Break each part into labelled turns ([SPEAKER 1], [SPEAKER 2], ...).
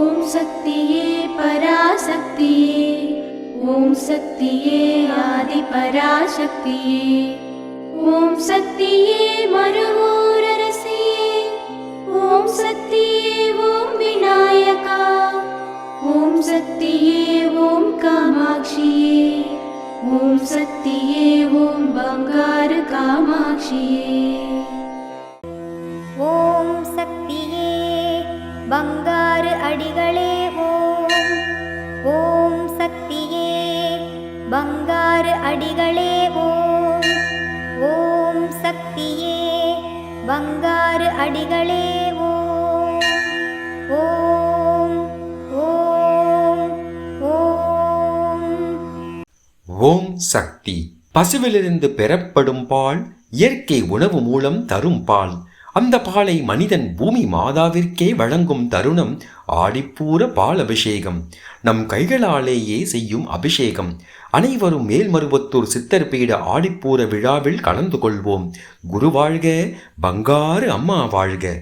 [SPEAKER 1] ஓம் சக்தியே பராசக்தியே, ஓம் சக்தியே ஆதி பராசக்தியே, ஓம் சக்தியே மறுவூரரசியே, ஓம் சக்தியே ஓம் விநாயகா, ஓம் சக்தியே ஓம் காமாட்சியே, ஓம் சக்தியே ஓம் பங்காரு காமாட்சியே.
[SPEAKER 2] ஓம் சக்தியே பங்காரு அடிகளே ஓம், ஓம் சக்தியே பங்காரு அடிகளே ஓம், ஓம் சக்தியே பங்காரு அடிகளே ஓம், ஓம் ஓம் ஓம்.
[SPEAKER 3] ஓம் சக்தி பசுவிலிருந்து பெறப்படும் பால் இயற்கை உணவு மூலம் தரும் பால். அந்த பாலை மனிதன் பூமி மாதாவிற்கே வழங்கும் தருணம் ஆடிப்பூர பால் அபிஷேகம். நம் கைகளாலேயே செய்யும் அபிஷேகம். அனைவரும் மேல்மருவத்தூர் சித்தர் பீட ஆடிப்பூர விழாவில் கலந்து கொள்வோம். குரு வாழ்க, பங்காரு அம்மா வாழ்க.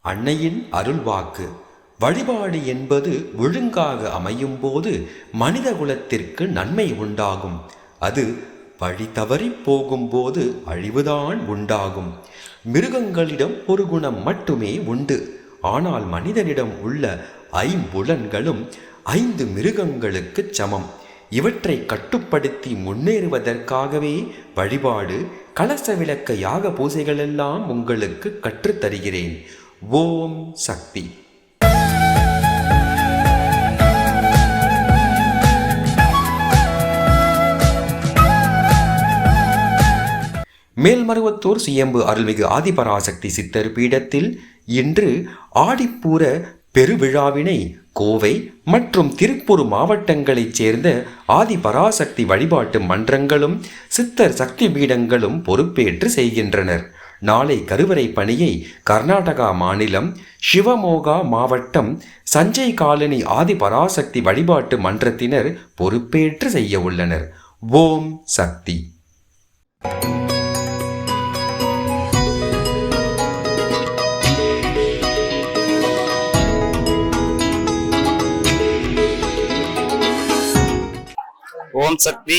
[SPEAKER 3] அன்னையின் அருள்வாக்கு. வழிபாடு என்பது ஒழுங்காக அமையும் போது மனித குலத்திற்கு நன்மை உண்டாகும். அது வழி தவறி போகும்போது அழிவுதான் உண்டாகும். மிருகங்களிடம் ஒரு குணம் மட்டுமே உண்டு. ஆனால் மனிதனிடம் உள்ள ஐம்புலன்களும் 5 மிருகங்களுக்கு சமம். இவற்றை கட்டுப்படுத்தி முன்னேறுவதற்காகவே வழிபாடு, கலச விளக்க யாக பூசைகளெல்லாம் உங்களுக்கு கற்றுத்தருகிறேன். ஓம் சக்தி. மேல்மருவத்தூர் சுயம்பு அருள்மிகு ஆதிபராசக்தி சித்தர் பீடத்தில் இன்று ஆடிப்பூர பெருவிழாவினை கோவை மற்றும் திருப்பூர் மாவட்டங்களைச் சேர்ந்த ஆதிபராசக்தி வழிபாட்டு மன்றங்களும் சித்தர் சக்தி பீடங்களும் பொறுப்பேற்று செய்கின்றனர். நாளை கருவறை பணியை கர்நாடகா மாநிலம் சிவமோகா மாவட்டம் சஞ்சய் காலனி ஆதிபராசக்தி வழிபாட்டு மன்றத்தினர் பொறுப்பேற்று செய்ய உள்ளனர். ஓம் சக்தி.
[SPEAKER 4] ஓம் சக்தி.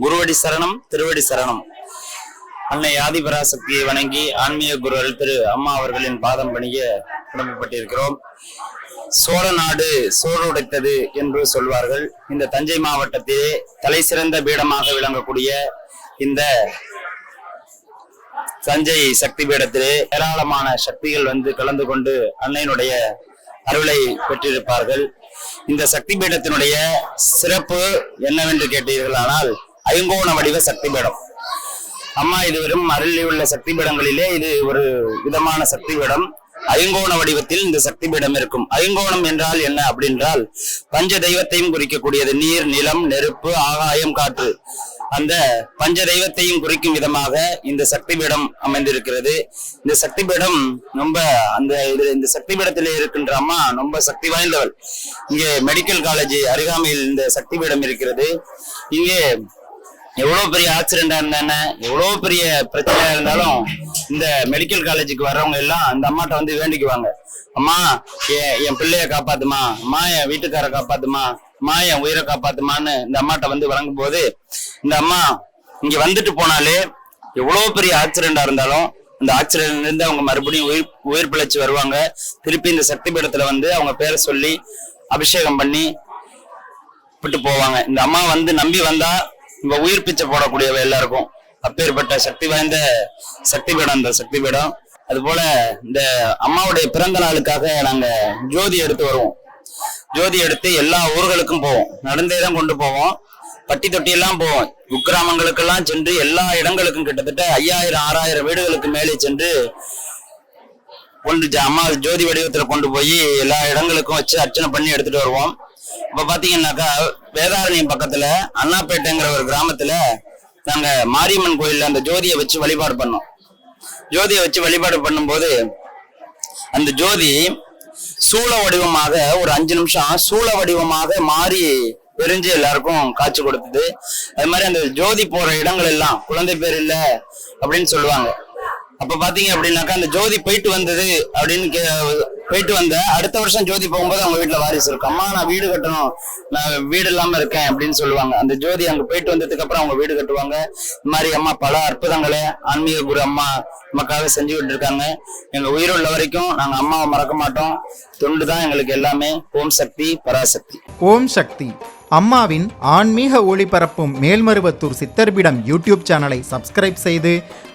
[SPEAKER 4] குருவடி சரணம், திருவடி சரணம். அன்னை ஆதிபராசக்தியை வணங்கி ஆன்மீக குரு திரு அம்மா அவர்களின் பாதம் பணிய கடமைப்பட்டிருக்கிறோம். சோழ நாடு சோறு உடைத்தது என்று சொல்வார்கள். இந்த தஞ்சை மாவட்டத்திலே தலை சிறந்த பீடமாக விளங்கக்கூடிய இந்த தஞ்சை சக்தி பீடத்திலே ஏராளமான சக்திகள் வந்து கலந்து கொண்டு அன்னையினுடைய அருளை பெற்றிருப்பார்கள். இந்த சக்தி பீடத்தினுடைய சிறப்பு என்னவென்று கேட்டீர்களானால் ஐங்கோண வடிவ சக்தி பீடம். அம்மா இது வெறும் அருளில் உள்ள சக்தி பீடங்களிலே இது ஒரு விதமான சக்தி பீடம். ஐங்கோண வடிவத்தில் இந்த சக்தி பீடம் இருக்கும். ஐங்கோணம் என்றால் என்ன அப்படின்றால் பஞ்ச தெய்வத்தையும் குறிக்கக்கூடியது. நீர், நிலம், நெருப்பு, ஆகாயம், காற்று. அந்த பஞ்ச தெய்வத்தையும் குறிக்கும் விதமாக இந்த சக்தி பீடம் அமைந்திருக்கிறது. இந்த சக்தி பீடம் ரொம்ப இந்த சக்தி பீடத்திலே இருக்கின்ற அம்மா ரொம்ப சக்தி வாய்ந்தவள். இங்கே மெடிக்கல் காலேஜ் அருகாமையில் இந்த சக்தி பீடம் இருக்கிறது. இங்கே எவ்வளவு பெரிய ஆக்சிடென்டா இருந்தானே, எவ்வளவு பெரிய பிரச்சனையா இருந்தாலும் இந்த மெடிக்கல் காலேஜுக்கு வர்றவங்க எல்லாம் அந்த அம்மாட்ட வந்து வேண்டிக்குவாங்க. அம்மா என் பிள்ளைய காப்பாத்துமா, அம்மா என் வீட்டுக்கார காப்பாத்துமா, அம்மா என் உயிரை காப்பாத்துமான்னு இந்த அம்மாட்ட வந்து வழங்கும் போது இந்த அம்மா இங்க வந்துட்டு போனாலே எவ்வளவு பெரிய ஆக்சிடென்டா இருந்தாலும் அந்த ஆக்சிடென்ட்ல இருந்து அவங்க மறுபடியும் உயிர் பிழைச்சு வருவாங்க. திருப்பி இந்த சக்தி பீடத்துல வந்து அவங்க பேரை சொல்லி அபிஷேகம் பண்ணி விட்டு போவாங்க. இந்த அம்மா வந்து நம்பி வந்தா இவ உயிர் பிச்சை போடக்கூடியவ எல்லாருக்கும். அப்பேற்பட்ட சக்தி வாய்ந்த சக்தி பீடம் இந்த சக்தி பீடம். அது போல இந்த அம்மாவுடைய பிறந்த நாளுக்காக நாங்க ஜோதி எடுத்து வருவோம். ஜோதி எடுத்து எல்லா ஊர்களுக்கும் போவோம். நடந்தேதான் கொண்டு போவோம். பட்டி தொட்டி எல்லாம் போவோம். குக்கிராமங்களுக்கெல்லாம் சென்று எல்லா இடங்களுக்கும் கிட்டத்தட்ட 5000-6000 வீடுகளுக்கு மேலே சென்று அம்மா ஜோதி வடிவத்துல கொண்டு போய் எல்லா இடங்களுக்கும் வச்சு அர்ச்சனை பண்ணி எடுத்துட்டு வருவோம். இப்ப பாத்தீங்கன்னாக்கா வேதாரண்யம் பக்கத்துல அண்ணாப்பேட்டைங்கிற ஒரு கிராமத்துல நாங்க மாரியம்மன் கோயில்ல அந்த ஜோதியை வச்சு வழிபாடு பண்ணோம். ஜோதியை வச்சு வழிபாடு பண்ணும்போது அந்த ஜோதி சூழ வடிவமாக ஒரு 5 நிமிஷம் சூழ வடிவமாக மாறி தெரிஞ்சு எல்லாருக்கும் காட்சி கொடுத்தது. அது மாதிரி அந்த ஜோதி போற இடங்கள் எல்லாம் குழந்தை பேர் இல்ல அப்படின்னு சொல்லுவாங்க. அப்ப பாத்தீங்க அப்படின்னாக்கா அந்த ஜோதி போயிட்டு வந்தது அப்படின்னு போயிட்டு வந்த அடுத்த வருஷம் ஜோதி போகும்போது அவங்க வீட்டுல வாரிசு இருக்கும். அம்மா நான் வீடு கட்டணும், நான் வீடு இல்லாம இருக்கேன் அப்படின்னு சொல்லுவாங்க. அந்த ஜோதி அங்க போயிட்டு வந்ததுக்கு அப்புறம் அவங்க வீடு கட்டுவாங்க. இந்த மாதிரி அம்மா பல அற்புதங்களை ஆன்மீக குரு அம்மா நமக்காக செஞ்சு விட்டு இருக்காங்க. எங்க உயிருள்ள வரைக்கும் நாங்க அம்மாவை மறக்க மாட்டோம். தொண்டு தான் எங்களுக்கு எல்லாமே. ஓம் சக்தி பராசக்தி.
[SPEAKER 5] ஓம் சக்தி. அம்மாவின் ஆன்மீக ஒளிபரப்பும் மேல்மருவத்தூர் சித்தர்பீடம் யூடியூப் சேனலை சப்ஸ்கிரைப் செய்து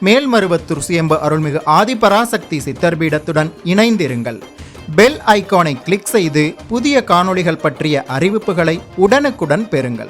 [SPEAKER 5] மேல்மருவத்தூர் சுயம்பு அருள்மிகு ஆதிபராசக்தி சித்தர்பீடத்துடன் இணைந்திருங்கள். பெல் ஐகானை கிளிக் செய்து புதிய காணொளிகள் பற்றிய அறிவிப்புகளை உடனுக்குடன் பெறுங்கள்.